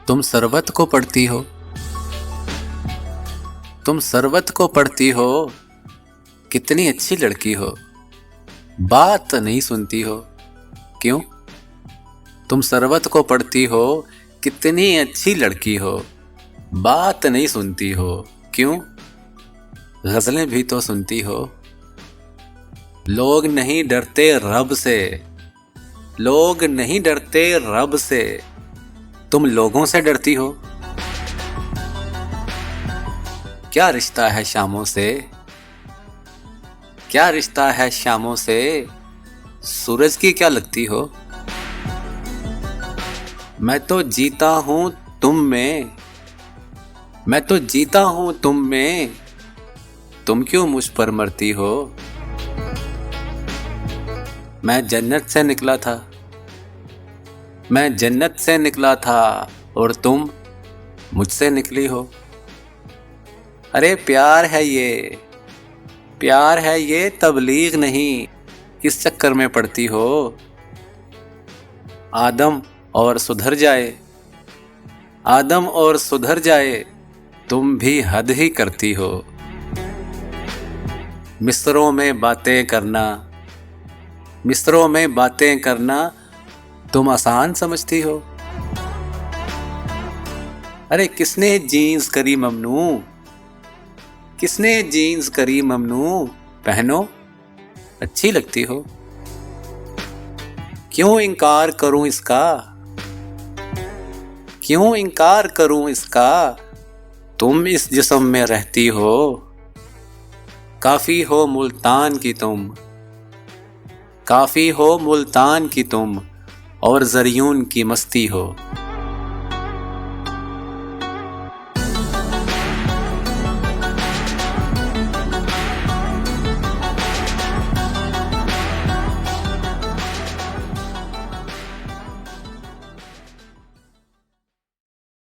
तुम सरबत को पढ़ती हो, तुम सरबत को पढ़ती हो, कितनी अच्छी लड़की हो, बात नहीं सुनती हो, क्यों? तुम सरबत को पढ़ती हो, कितनी अच्छी लड़की हो, बात नहीं सुनती हो, क्यों? गजलें भी तो सुनती हो। लोग नहीं डरते रब से, लोग नहीं डरते रब से, तुम लोगों से डरती हो। क्या रिश्ता है शामों से, क्या रिश्ता है शामों से, सूरज की क्या लगती हो। मैं तो जीता हूं तुम में, मैं तो जीता हूं तुम में, तुम क्यों मुझ पर मरती हो। मैं जन्नत से निकला था, मैं जन्नत से निकला था, और तुम मुझसे निकली हो। अरे प्यार है ये, प्यार है ये, तबलीग नहीं, किस चक्कर में पड़ती हो। आदम और सुधर जाए, आदम और सुधर जाए, तुम भी हद ही करती हो। मिस्रों में बातें करना, मिस्रों में बातें करना, तुम आसान समझती हो। अरे किसने जीन्स करी ममनू, किसने जीन्स करी ममनू, पहनो अच्छी लगती हो। क्यों इनकार करूं इसका, क्यों इनकार करूं इसका, तुम इस जिस्म में रहती हो। काफी हो मुल्तान की तुम, काफी हो मुल्तान की तुम, और ज़रियून की मस्ती हो।